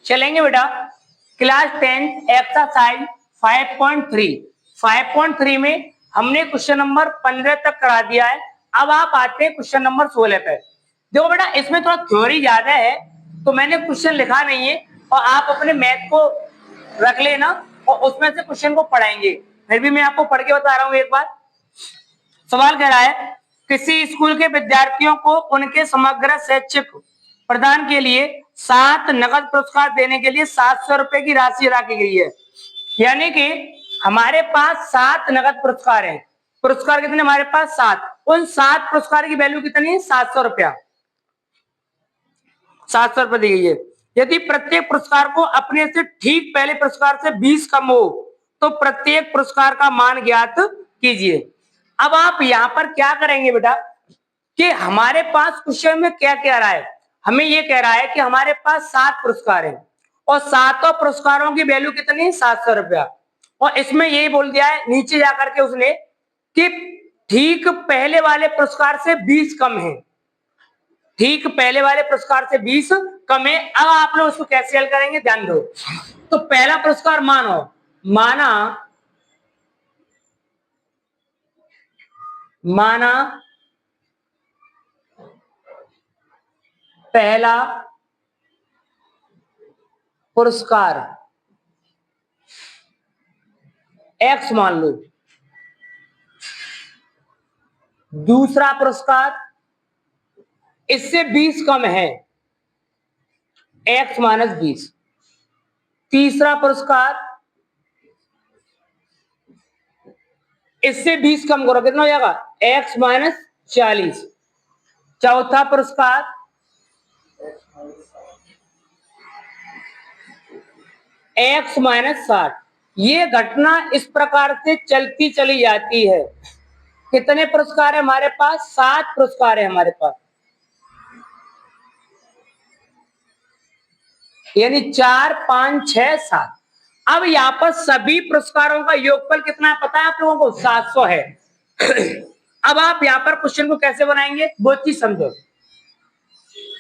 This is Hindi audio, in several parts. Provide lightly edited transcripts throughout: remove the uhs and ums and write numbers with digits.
चलेंगे बेटा क्लास 10 एक्सरसाइज 5.3 5.3 में हमने क्वेश्चन नंबर 15 तक करा दिया है। अब आप आते हैं क्वेश्चन नंबर 16 पे। देखो बेटा इसमें थोड़ा थ्योरी ज्यादा है तो मैंने क्वेश्चन लिखा नहीं है और आप अपने मैथ को रख लेना और उसमें से क्वेश्चन को पढ़ाएंगे। फिर भी मैं आपको पढ़ के बता रहा हूं एक बार। सवाल कह रहा है किसी स्कूल के विद्यार्थियों को उनके समग्र शैक्षिक प्रदान के लिए 7 नकद पुरस्कार देने के लिए 700 रुपए की राशि रखी गई है। यानी कि हमारे पास 7 नकद पुरस्कार हैं। पुरस्कार कितने हमारे पास 7। उन 7 पुरस्कार की वैल्यू कितनी है 700 रुपया। 700 रुपए दी गई है। यदि प्रत्येक पुरस्कार को अपने से ठीक पहले पुरस्कार से 20 कम हो तो प्रत्येक पुरस्कार का मान ज्ञात कीजिए। अब आप यहां पर क्या करेंगे बेटा कि हमारे पास क्वेश्चन में क्या कह रहा है, हमें ये कह रहा है कि हमारे पास 7 पुरस्कार हैं और 7 पुरस्कारों की वैल्यू कितनी है 700 रुपया। और इसमें यही बोल दिया है नीचे जाकर के उसने कि ठीक पहले वाले पुरस्कार से 20 कम है। ठीक पहले वाले पुरस्कार से 20 कम है। अब आप लोग उसको कैसे हल करेंगे ध्यान दो। तो पहला पुरस्कार माना पहला पुरस्कार एक्स मान लो। दूसरा पुरस्कार इससे 20 कम है एक्स माइनस 20। तीसरा पुरस्कार इससे 20 कम करो कितना हो जाएगा एक्स माइनस 40। चौथा पुरस्कार एक्स माइनस 60। ये घटना इस प्रकार से चलती चली जाती है। कितने पुरस्कार है हमारे पास 7 पुरस्कार है हमारे पास, यानी 4 5 6 7। अब यहाँ पर सभी पुरस्कारों का योगफल कितना है पता है आप लोगों को 700 है। अब आप यहाँ पर क्वेश्चन को कैसे बनाएंगे वो चीज समझो।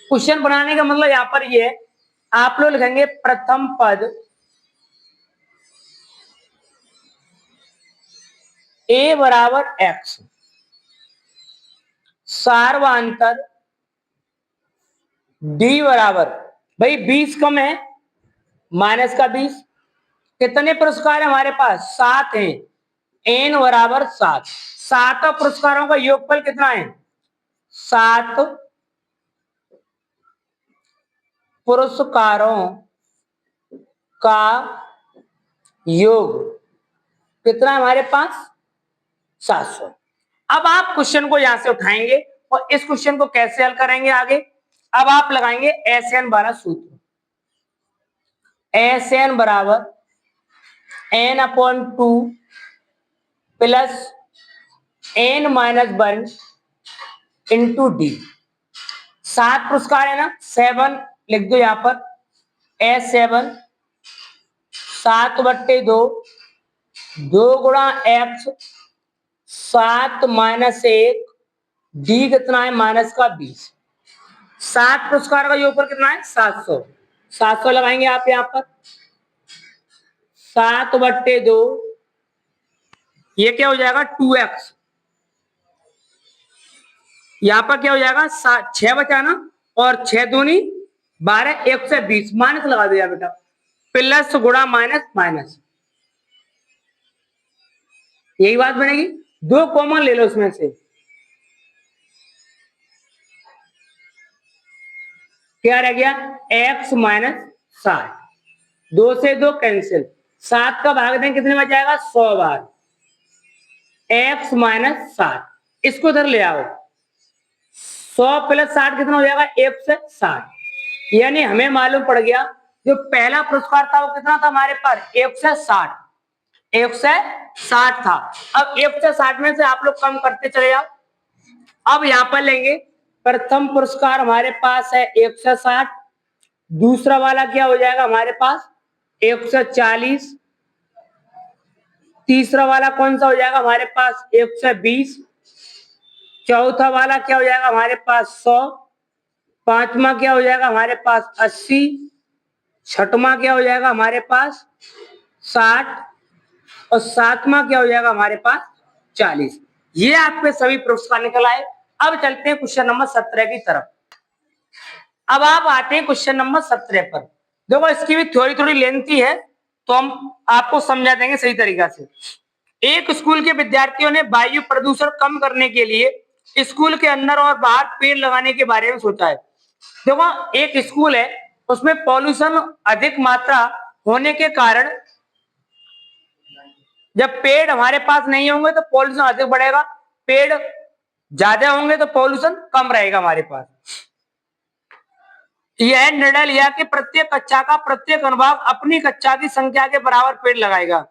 क्वेश्चन बनाने का मतलब यहाँ पर ये है आप लोग लिखेंगे प्रथम पद ए बराबर एक्स, सार्वंतर डी बराबर भाई 20 कम है माइनस का 20। कितने पुरस्कार है हमारे पास 7 हैं, एन बराबर 7। 7 पुरस्कारों का योगफल कितना है 7 पुरस्कारों का योग कितना है हमारे पास 700। अब आप क्वेश्चन को यहां से उठाएंगे और इस क्वेश्चन को कैसे हल करेंगे आगे। अब आप लगाएंगे एस एन वाला सूत्र। एस एन बराबर N upon 2 plus N minus 1 into D. 7 पुरस्कार है ना 7 लिख दो यहां पर S7 7/2 2 गुणा एक्स 7 माइनस 1 डी कितना है माइनस का 20। 7 पुरस्कार का योग कितना है 700। 700 लगाएंगे आप यहां पर 7/2 ये क्या हो जाएगा 2x। यहां पर क्या हो जाएगा 6 बचा ना और 6 दूनी 12 1 से 20 माइनस लगा दिया बेटा प्लस गुणा माइनस माइनस यही बात बनेगी। 2 कॉमन ले लो इसमें से क्या रह गया x माइनस 60। 2 से 2 कैंसिल 7 का भाग दें कितने में जाएगा 100 बार x माइनस 60। इसको इधर ले आओ 100 प्लस 60 कितना हो जाएगा 1 से 60। यानी हमें मालूम पड़ गया जो पहला पुरस्कार था वो कितना था हमारे पास 1 से 60। 1 से 60 था। अब 1 से 60 में से आप लोग कम करते चले जाओ। अब यहां पर लेंगे प्रथम पुरस्कार हमारे पास है 1 से 60। दूसरा वाला क्या हो जाएगा हमारे पास 1 से 40। तीसरा वाला कौन सा हो जाएगा हमारे पास 1 से 20। चौथा वाला क्या हो जाएगा हमारे पास 100। पांचवा क्या हो जाएगा हमारे पास 80। छठवां क्या हो जाएगा हमारे पास 60 और सातवां क्या हो जाएगा हमारे पास 40। ये आपके सभी प्रश्न का निकल आए। अब चलते हैं क्वेश्चन नंबर 17 की तरफ। अब आप आते हैं क्वेश्चन नंबर 17 पर। देखो इसकी भी थोड़ी थोड़ी लेंथी है, तो हम आपको समझा देंगे सही तरीका से। एक स्कूल के विद्यार्थियों ने वायु प्रदूषण कम करने के लिए स्कूल के अंदर और बाहर पेड़ लगाने के बारे में सोचा है। देखो एक स्कूल है, उसमें पॉल्यूशन अधिक मात्रा होने के कारण जब पेड़ हमारे पास नहीं होंगे तो पॉल्यूशन अधिक बढ़ेगा, पेड़ ज्यादा होंगे तो पॉल्यूशन कम रहेगा हमारे पास। यह निर्णय लिया कि प्रत्येक कक्षा का प्रत्येक अनुभाग अपनी कक्षा की संख्या के बराबर पेड़ लगाएगा।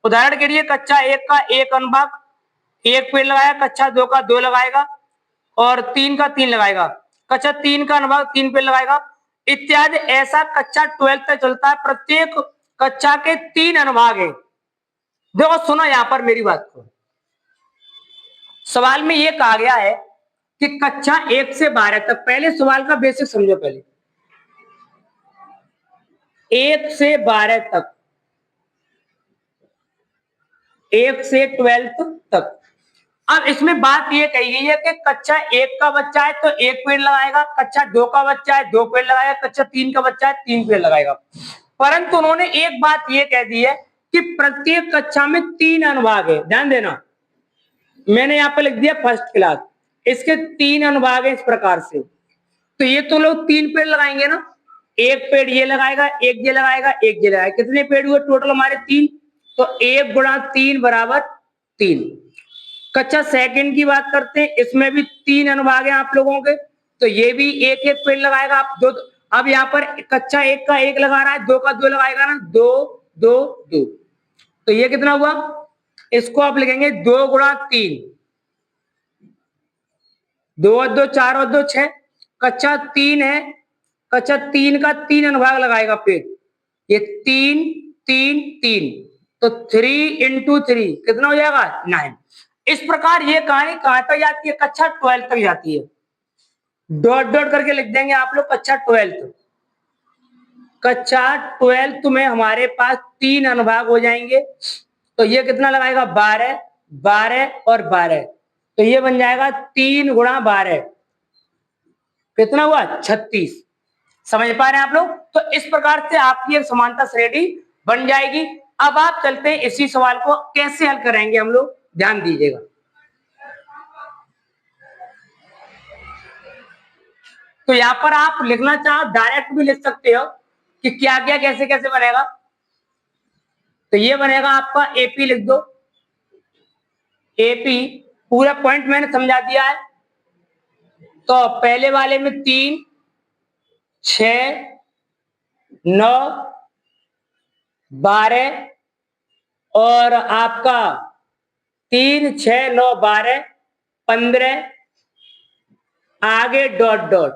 उदाहरण के लिए कक्षा 1 का एक अनुभाग 1 पेड़ लगाएगा, कक्षा 2 का 2 लगाएगा और 3 का 3 लगाएगा, कक्षा 3 का अनुभाग 3 पेड़ लगाएगा इत्यादि। ऐसा कक्षा 12 तक चलता है। प्रत्येक कक्षा के 3 अनुभाग है। देखो सुनो यहां पर मेरी बात को, सवाल में यह कहा गया है कि कक्षा 1 से 12 तक, पहले सवाल का बेसिक समझो। पहले 1 से 12 तक, 1 से 12 तक। अब इसमें बात यह कही गई है कि कक्षा 1 का बच्चा है तो 1 पेड़ लगाएगा, कक्षा 2 का बच्चा है 2 पेड़ लगाएगा, कक्षा 3 का बच्चा है 3 पेड़ लगाएगा। परंतु उन्होंने एक बात यह कह दी है कि प्रत्येक कक्षा में 3 अनुभाग है। ध्यान देना, मैंने यहां पर लिख दिया फर्स्ट क्लास, इसके 3 अनुभाग है इस प्रकार से। तो ये तो लोग 3 पेड़ लगाएंगे ना, 1 पेड़ ये लगाएगा, 1 ये लगाएगा, 1 ये लगाएगा। कितने पेड़ हुए टोटल हमारे 3, तो 1 गुणा 3 बराबर 3। कक्षा सेकंड की बात करते हैं, इसमें भी 3 अनुभाग हैं आप लोगों के, तो ये भी 1 पेड़ लगाएगा आप दो। अब यहाँ पर कक्षा 1 का 1 लगा रहा है, 2 का 2 लगाएगा ना, 2 2 2, तो ये कितना हुआ, इसको आप लिखेंगे 2 गुणा 3, 2 और 2 4 और 2 6। कक्षा 3 है, कक्षा 3 का 3 अनुभाग लगाएगा पेड़, ये 3 3 3, तो 3 इंटू 3 कितना हो जाएगा 9। इस प्रकार ये कहानी कहां तक जाती है, कक्षा 12 तक जाती है। डॉट डॉट करके लिख देंगे आप लोग कक्षा 12। कक्षा 12 में हमारे पास 3 अनुभाग हो जाएंगे, तो ये कितना लगाएगा 12 12 और 12, तो ये बन जाएगा 3 गुणा 12, कितना हुआ 36। समझ पा रहे हैं आप लोग? तो इस प्रकार से आपकी एक समानता श्रेणी बन जाएगी। अब आप चलते हैं इसी सवाल को कैसे हल करेंगे हम लोग, ध्यान दीजिएगा। तो यहां पर आप लिखना चाहो डायरेक्ट भी लिख सकते हो कि क्या क्या कैसे कैसे बनेगा। तो ये बनेगा आपका एपी, लिख दो एपी, पूरा पॉइंट मैंने समझा दिया है। तो पहले वाले में 3 6 9 12 और आपका 3 6 9 12 15, आगे डॉट डॉट,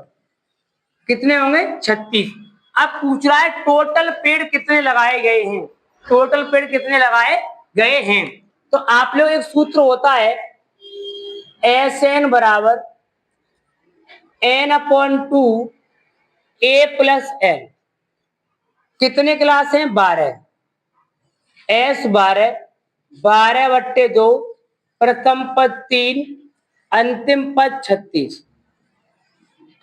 कितने होंगे 36। अब पूछ रहा है टोटल पेड़ कितने लगाए गए हैं, टोटल पेड़ कितने लगाए गए हैं। तो आप लोग एक सूत्र होता है SN बराबर N/2 A+L। कितने क्लास हैं 12, S 12, 12/2, प्रथम पद 3, अंतिम पद 36।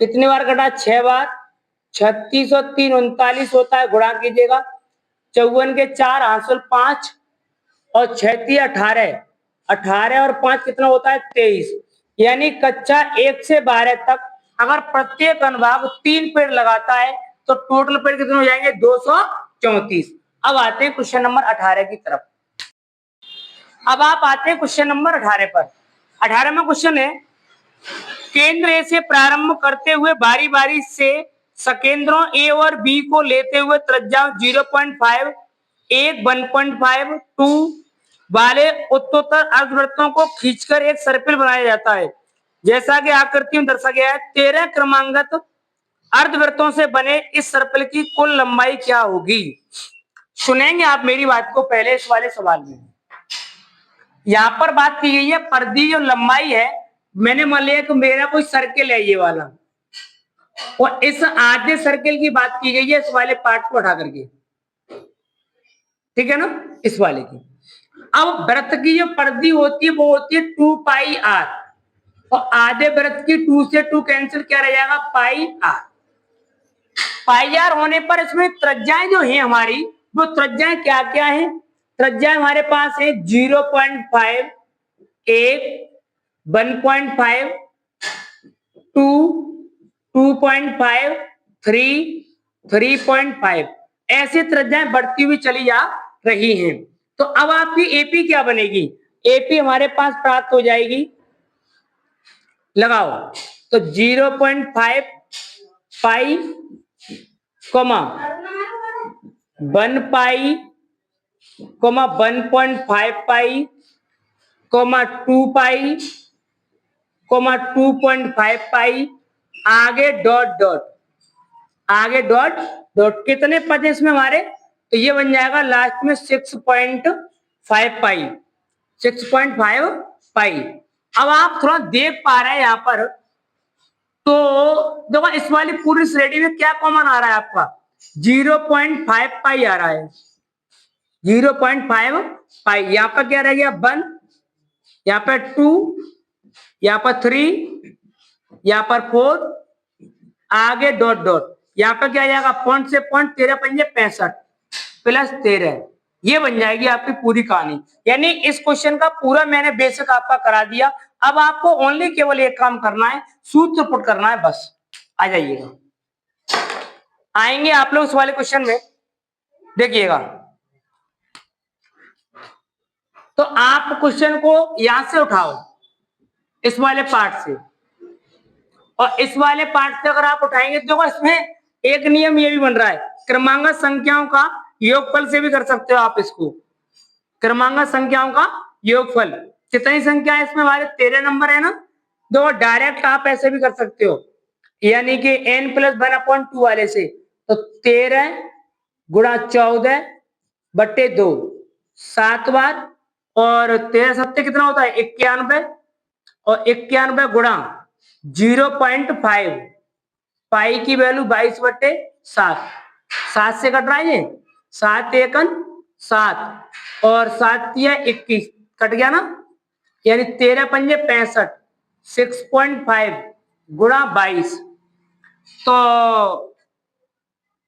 कितनी बार कटा 6 बार, 36 और 3 39 होता है, गुणा कीजिएगा। 54 के 4 हासिल 5 और 6 18, 18 और 5 कितना होता है 23। यानी कक्षा 1 से 12 तक अगर प्रत्येक अनुभाग 3 पेड़ लगाता है तो टोटल पेड़ कितने हो जाएंगे 234। अब आते हैं क्वेश्चन नंबर 18 की तरफ। अब आप आते हैं क्वेश्चन नंबर 18 पर। 18 में क्वेश्चन है, केंद्र ए से प्रारंभ करते हुए बारी बारी से सकेंद्रों ए और बी को लेते हुए त्रिज्या 0.5 एक 1.5 2 वाले उत्तरोत्तर अर्धवृत्तों को खींचकर एक सर्पिल बनाया जाता है। जैसा कि आकृति में दर्शाया गया है, 13 क्रमांगत अर्धवृत्तों से बने इस सर्पिल की कुल लंबाई क्या होगी। सुनेंगे आप मेरी बात को पहले इस वाले सवाल में। यहां पर बात की गई है पर्दी जो लंबाई है, मैंने मान लिया कि मेरा कोई सर्किल है ये वाला, और इस आधे सर्किल की बात की गई है इस वाले पार्ट को हटा करके, ठीक है ना, इस वाले की। अब वृत्त की जो परिधि होती है वो होती है 2πr, और आधे वृत्त की 2 से 2 कैंसिल, क्या रह जाएगा, पाई आर। पाई आर होने पर इसमें त्रिज्याएं जो है हमारी, वो त्रिज्याएं क्या क्या है, त्रिज्याएं हमारे पास है 0.5, 1, 1.5, 2, 2.5, 3, 3.5, ऐसी त्रिज्याएं बढ़ती हुई चली जा रही हैं। तो अब आपकी एपी क्या बनेगी, एपी हमारे पास प्राप्त हो जाएगी, लगाओ, तो 0.5 पाई, कोमा 1 पाई, कोमा 1.5 पाई, कोमा 2 पाई, कोमा 2.5 पाई, आगे डॉट डॉट, आगे डॉट डॉट, कितने पद इसमें हमारे, तो ये बन जाएगा लास्ट में 6.5 पाई, 6.5 पाई। अब आप थोड़ा देख पा रहे हैं यहाँ पर, तो देखो इस वाली पूरी श्रेणी में क्या कॉमन आ रहा है आपका, 0.5 पाई आ रहा है, 0.5 पाई। यहाँ पर क्या रह गया, 1, यहाँ पर 2, यहाँ पर 3, यहाँ पर 4, आगे डॉट डॉट, यहाँ पर क्या जाएगा, पॉइंट से पॉइंट, 13 पंजे 65 प्लस 13, ये बन जाएगी आपकी पूरी कहानी। यानी इस क्वेश्चन का पूरा मैंने बेसिक आपका करा दिया। अब आपको ओनली केवल एक काम करना है, सूत्र पुट करना है, बस आ जाइएगा। आएंगे आप लोग इस वाले क्वेश्चन में, देखिएगा। तो आप क्वेश्चन को यहां से उठाओ, इस वाले पार्ट से, और इस वाले पार्ट से अगर आप उठाएंगे तो देखो इसमें एक नियम ये भी बन रहा है, क्रमांक संख्याओं का योगफल से भी कर सकते हो आप इसको, क्रमांक संख्याओं का योगफल। कितनी संख्या है इसमें हमारे, 13 नंबर है ना, तो डायरेक्ट आप ऐसे भी कर सकते हो, यानी कि n+1/2 वाले से, तो 13 गुणा 14 बट्टे 2, 7 बार, और 13 सत्ते कितना होता है, 91, और 91 गुणा 0.5, पाई की वैल्यू 22/7, 7 से कट रहा है ये, 7 एकन 7, और 7 या 21, कट गया ना, यानी 13 पंजे 65, 6.5 गुणा 22, तो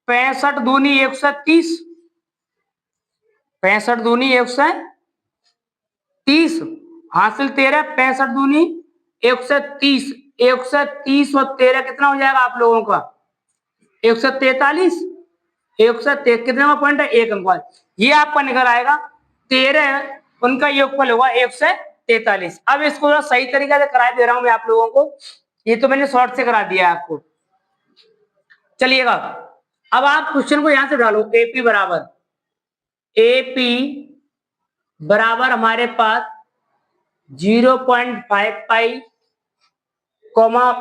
65 दूनी 130, 65 दूनी 130, हासिल 13, 65 दूनी 130, 130 और 13 कितना हो जाएगा आप लोगों का, 143, 143 कितने का पॉइंट है, 1 अंक, ये आपका निकल आएगा, 13 उनका योगफल होगा 143। अब इसको थोड़ा सही तरीके से करा दे रहा हूं मैं आप लोगों को, ये तो मैंने शॉर्ट से करा दिया है आपको। चलिएगा, अब आप क्वेश्चन को यहां से डालो, एपी बराबर हमारे पास 0.5 पाई, कोमा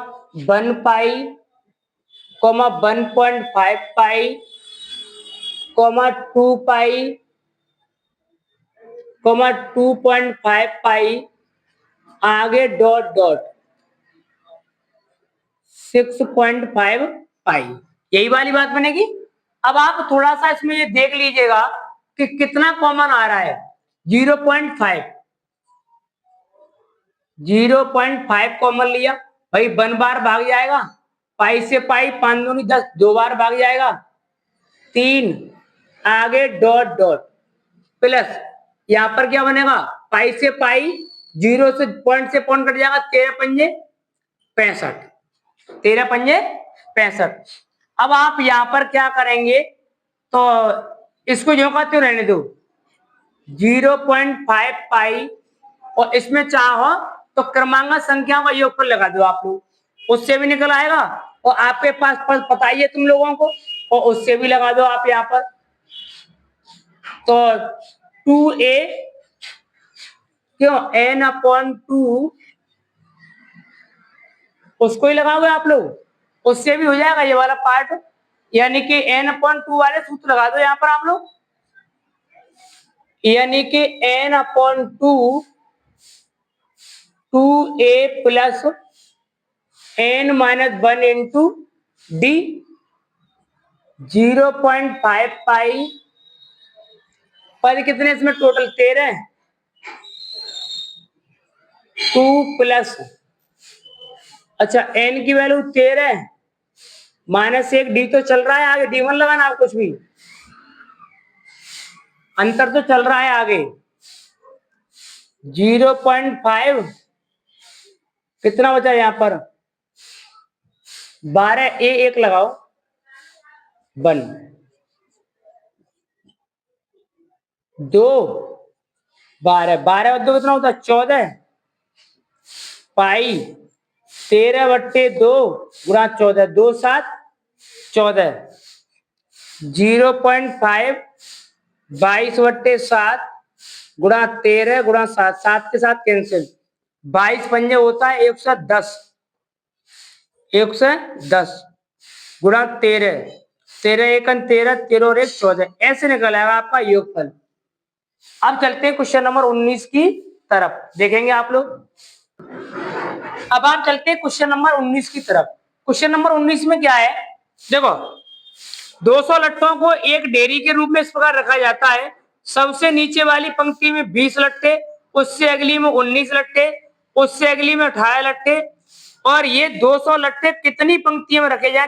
1 पाई, कोमा 1.5 पाई, कोमा 2 पाई, कोमा 2.5 पाई, आगे डॉट डॉट 6.5 पाई, यही वाली बात बनेगी। अब आप थोड़ा सा इसमें ये देख लीजिएगा कि कितना कॉमन आ रहा है, 0.5, 0.5 कॉमन लिया भाई, 1 बार भाग जाएगा, पाई से पाई 5 दूनी 10, 2 बार भाग जाएगा, 3, आगे डॉट डॉट, प्लस यहां पर क्या बनेगा, पाई से पाई, 0 से पॉइंट कट जाएगा, 13 पंजे 65, 13 पंजे 65। अब आप यहां पर क्या करेंगे, तो इसको जो कहते हो रहने दो, 0.5 पाई, और इसमें चाहो तो क्रमांक संख्याओं का योगफल लगा दो आप लोग, उससे भी निकल आएगा, और आपके पास पता ही है तुम लोगों को, और उससे भी लगा दो आप यहाँ पर, तो 2a, क्यों, n/2, उसको ही लगाओगे आप लोग, उससे भी हो जाएगा ये वाला पार्ट, यानी कि n/2 वाले सूत्र लगा दो यहाँ पर आप लोग, यानी कि n/2 2a plus n-1 into D 0.5 पाई, पद कितने इसमें टोटल 13, 2 प्लस, अच्छा एन की वैल्यू 13 -1, डी तो चल रहा है आगे, डी 1 लगाना आप, कुछ भी अंतर तो चल रहा है आगे। 0.5 कितना बचा यहां पर, 12, ए 1 लगाओ, 1, 2, 12, 12 और 2 कितना होता है 14 पाई 13/2 गुणा 14, 2 7 14, 0.5 22/7 गुणा 13 गुणा 7, 7 के साथ कैंसिल, 22 पंजे होता है 110, 110 गुणा 13, 13 एकन 13, 13 और 1 14, ऐसे निकल आएगा आपका योगफल। अब चलते हैं क्वेश्चन नंबर 19 की तरफ, देखेंगे आप लोग। अब आप चलते हैं क्वेश्चन नंबर 19 की तरफ। क्वेश्चन नंबर 19 में क्या है, देखो 200 लट्टों को एक डेयरी के रूप में इस प्रकार रखा जाता है, सबसे नीचे वाली पंक्ति में 20 लट्टे, उससे अगली में 19 लट्टे, उससे अगली में 18 लट्टे, और ये 200 लट्टे कितनी पंक्तियों में रखे जाए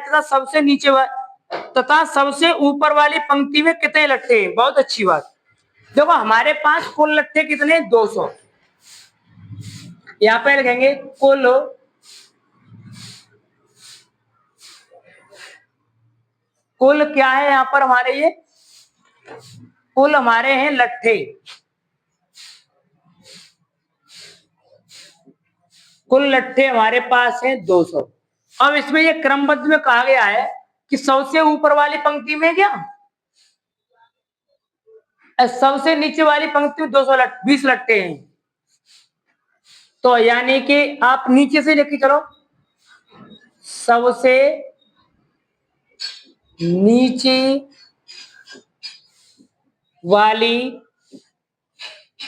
तथा सबसे ऊपर वाली पंक्ति में कितने लट्टे हैं। बहुत अच्छी बात। देखो हमारे पास कुल लट्टे कितने, 200, यहां पे लिखेंगे कुल क्या है यहां पर हमारे, ये कुल हमारे हैं लट्ठे, कुल लट्ठे हमारे पास हैं 200। अब इसमें ये क्रमबद्ध में कहा गया है कि सबसे ऊपर वाली पंक्ति में क्या, सबसे नीचे वाली पंक्ति में 20 लट्टे हैं, तो यानी कि आप नीचे से लेके चलो, सबसे नीचे वाली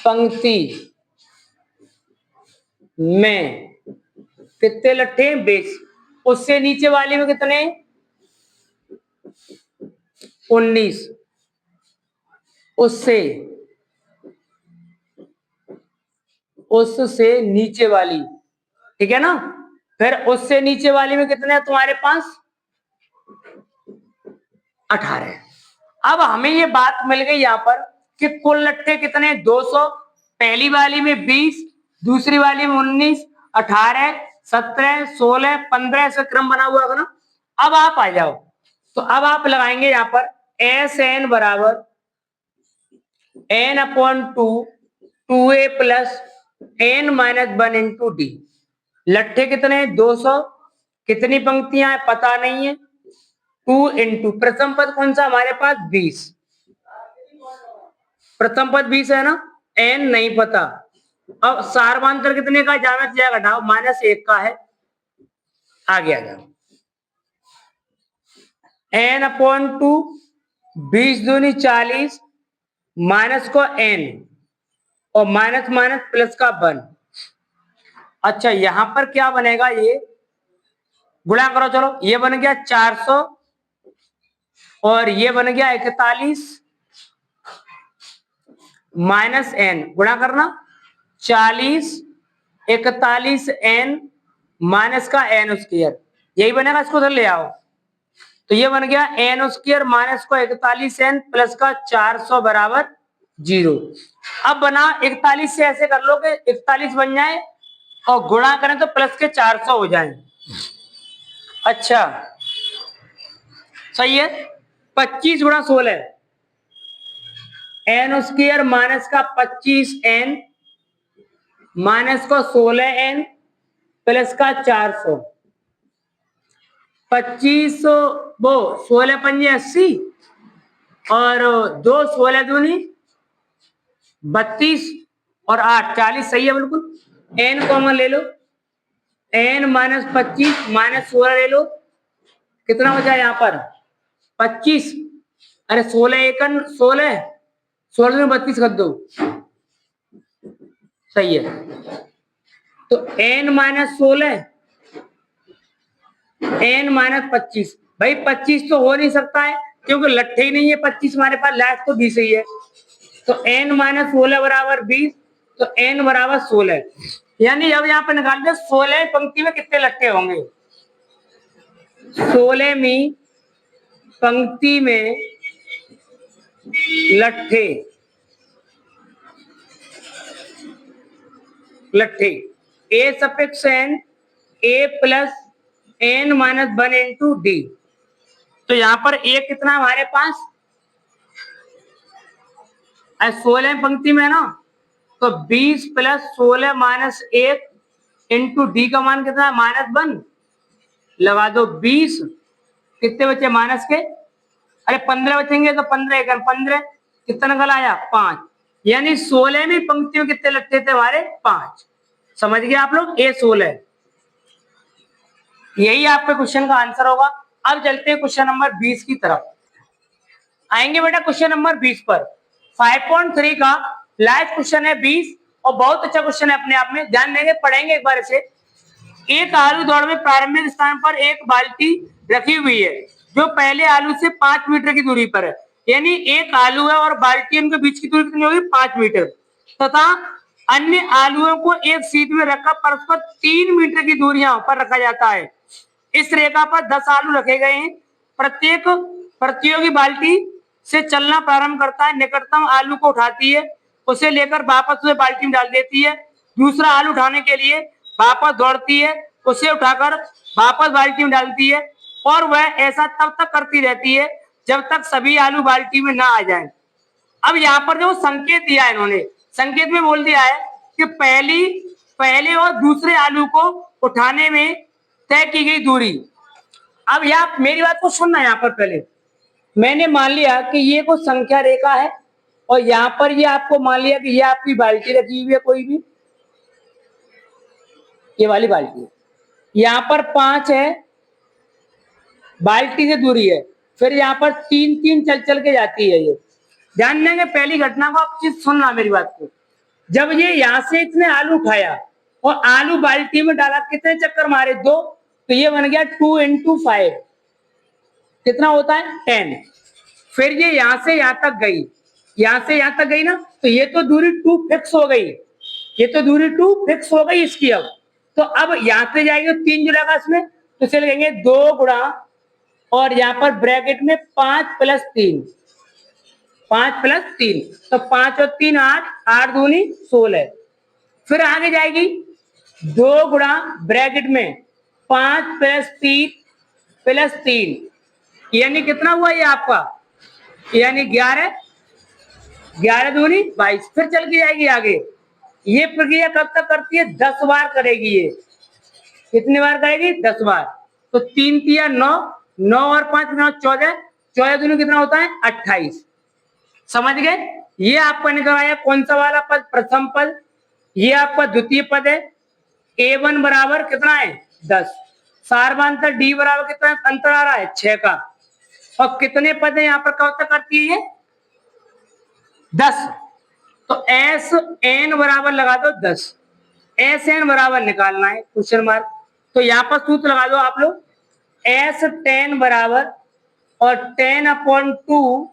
पंक्ति में कितने लट्ठे, 20, उससे नीचे वाली में कितने, 19, उससे नीचे वाली, ठीक है ना, फिर उससे नीचे वाली में कितने हैं तुम्हारे पास, 18। अब हमें ये बात मिल गई यहां पर कि कुल लट्ठे कितने, 200, पहली वाली में 20, दूसरी वाली में 19, 18, 17, 16, 15 ऐसा क्रम बना हुआ है ना। अब आप आ जाओ, तो अब आप लगाएंगे यहां पर एस एन बराबर n/2 2a plus n-1 into D. लट्ठे कितने, 200, कितनी पंक्तियां हैं पता नहीं है, 2 इंटू प्रथम पद कौन सा हमारे पास, 20, प्रथम पद 20 है ना, n नहीं पता। अब सार्वांतर कितने का, जाना जाएगा घटाओ, -1 का है, आगे आ जाओ, n/2 20 दूनी 40 माइनस को n और माइनस माइनस प्लस का 1। अच्छा यहां पर क्या बनेगा, ये गुणा करो, चलो ये बन गया 400 और ये बन गया 41 माइनस n, गुणा करना 40 41 n माइनस का n स्क्वायर, यही बनेगा, इसको उधर ले आओ, तो ये बन गया n स्क्वायर माइनस को 41 n प्लस का 400 बराबर 0। अब बना 41 से ऐसे कर लो कि 41 बन जाए और गुणा करें तो प्लस के 400 हो जाए। अच्छा सही है, 25 गुणा 16 n स्क्वायर माइनस का 25 n माइनस को 16 n प्लस का 400, 25 वो 16 पंजे 80 और 2 16 दूनी 32 और 8 40, सही है बिल्कुल। n कॉमन ले लो, n -25 -16 ले लो, कितना बचा यहाँ पर 25, अरे 16 एकन 16, 16 में 32 कर दो, सही है। तो n -16 n माइनस 25। भाई 25 तो हो नहीं सकता है क्योंकि लट्ठे ही नहीं है 25 हमारे पास, लास्ट तो 20 ही है। तो n माइनस 16 बराबर 20, तो n बराबर 16। यानी अब यहाँ पर निकाल दे 16 पंक्ति में कितने लट्ठे होंगे। 16वीं पंक्ति में लट्ठे लट्ठे a suffix n a plus n minus 1 into D. तो यहाँ पर a कितना हमारे पास 16 पंक्ति में है ना, तो 20 प्लस 16 माइनस 1 इंटू डी का मान कितना है -1। लगा दो 20, कितने बचे माइनस के, अरे 15 बचेंगे तो 15 एक 15, कितना निकल आया 5। यानी 16वीं पंक्ति में कितने लट्ठे थे हमारे 5। समझ गए आप लोग, ए 16। यही आपके क्वेश्चन का आंसर होगा। अब चलते हैं क्वेश्चन नंबर 20 की तरफ। आएंगे बेटा क्वेश्चन नंबर 20 पर। 5.3 का लास्ट क्वेश्चन है 20 और बहुत अच्छा क्वेश्चन है अपने आप में, ध्यान देंगे, पढ़ेंगे एक बार इसे। एक आलू दौड़ में प्रारंभिक स्थान पर एक बाल्टी रखी हुई है जो पहले आलू से 5 मीटर की दूरी पर है। यानी एक आलू है और बाल्टी, उनके बीच की दूरी कितनी होगी 5 मीटर, तथा अन्य आलुओं को एक सीध में रखकर परस्पर 3 मीटर की दूरियां पर रखा जाता है। इस रेखा पर 10 आलू रखे गए हैं। प्रत्येक प्रतियोगी बाल्टी से चलना प्रारंभ करता है, निकटतम आलू को उठाती है, उसे लेकर वापस उसे बाल्टी में डाल देती है। दूसरा आलू उठाने के लिए वापस दौड़ती है, उसे उठाकर वापस बाल्टी में डालती है और वह ऐसा तब तक करती रहती है जब तक सभी आलू बाल्टी में ना आ जाएं। अब यहाँ पर जो संकेत दिया है इन्होंने, संकेत में बोल दिया है कि पहले और दूसरे आलू को उठाने में तय की गई दूरी। अब यहाँ मेरी बात को सुनना, यहाँ पर पहले मैंने मान लिया कि ये कोई संख्या रेखा है और यहाँ पर ये आपको मान लिया कि ये आपकी बाल्टी रखी हुई है, कोई भी ये वाली बाल्टी है, यहाँ पर 5 है बाल्टी से दूरी है, फिर यहाँ पर 3 चल चल के जाती है। ये ध्यान देंगे, पहली घटना को आप चीज सुनना मेरी बात को। जब ये यहाँ से इसने आलू उठाया और आलू बाल्टी में डाला, कितने चक्कर मारे 2, तो ये बन गया 2 इंटू 5, कितना होता है 10। फिर ये यहाँ से यहाँ तक गई, यहाँ से यहाँ तक गई ना, तो ये तो दूरी 2 फिक्स हो गई, ये तो दूरी 2 फिक्स हो गई इसकी। अब तो अब यहाँ से जाएगी 3 जुड़ेगा इसमें, तो चले जाएंगे 2 गुणा और यहाँ पर ब्रैकेट में 5 प्लस 3, 5 प्लस 3, तो 5 और 3 8, 8 दूनी 16। फिर आगे जाएगी 2 गुणा ब्रैकेट में 5 प्लस 3 प्लस 3, यानी कितना हुआ ये आपका, यानी 11, 11 दूनी 22। फिर चल के जाएगी आगे, ये प्रक्रिया कब तक करती है 10 बार करेगी। ये कितनी बार करेगी 10 बार, तो 3 तिया 9, 9 और 5 9 14, 14 दूनी कितना होता है 28। समझ गए, ये आपका निकल आया कौन सा वाला पद, प्रथम पद। ये आपका द्वितीय पद है। A1 बराबर कितना है 10, सार्वधातुक D बराबर कितना अंतर आ रहा है 6 का, और कितने पद है यहाँ पर कब तक करती है 10, तो एस एन बराबर लगा दो 10, एस एन बराबर निकालना है क्वेश्चन मार्क। तो यहाँ पर सूत्र लगा दो आप लोग, एस 10 बराबर और 10/2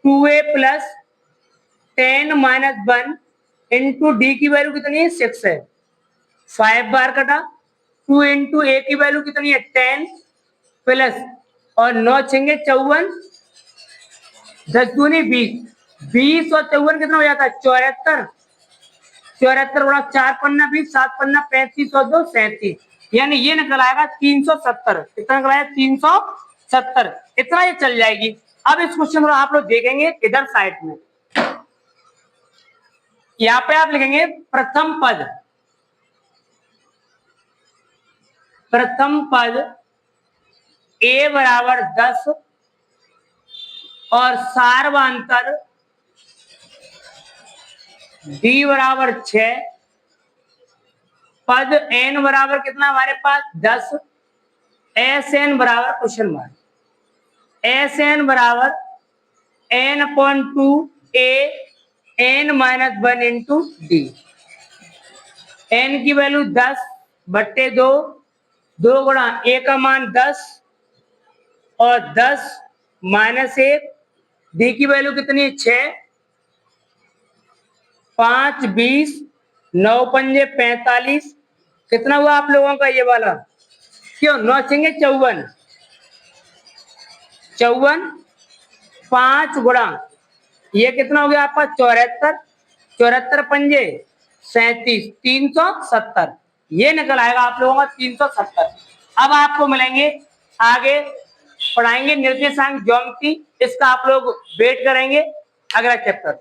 2a plus 10 minus 1 into D की वैल्यू कितनी है 6 है, 5 बार कटा, 2 इंटू ए की वैल्यू कितनी है 10 प्लस और 9 छेंगे 54, 10 दूनी 20, 20 और 54 कितना हो जाता है 74, 74 गुणा 4 पन्ना 20, 7 पन्ना 35 और 2 37, यानी ये निकल आएगा 370। कितना निकल आएगा 370, इतना ये चल जाएगी। अब इस क्वेश्चन को आप लोग देखेंगे इधर साइड में, यहाँ पे आप लिखेंगे प्रथम पद, प्रथम पद a बराबर 10 और सार्वधातुक d बराबर 6, पद n बराबर कितना हमारे पास 10, एस एन बराबर क्वेश्चन मार्क, एस एन बराबर n/2 a n minus 1 into D. N की वैल्यू 10/2, 2 गुणा a का मान 10 और 10 माइनस 1, d की वैल्यू कितनी 6, 5 20, 9 पंजे 45, कितना हुआ आप लोगों का ये वाला, क्यों 9 छेंगे 54, 54, 5 गुणा ये कितना हो गया आपका 74, 74 पंजे 37, 370, ये निकल आएगा आप लोगों का 370। अब आपको मिलेंगे आगे पढ़ाएंगे निर्देशांक ज्योमेट्री, इसका आप लोग वेट करेंगे अगला चैप्टर।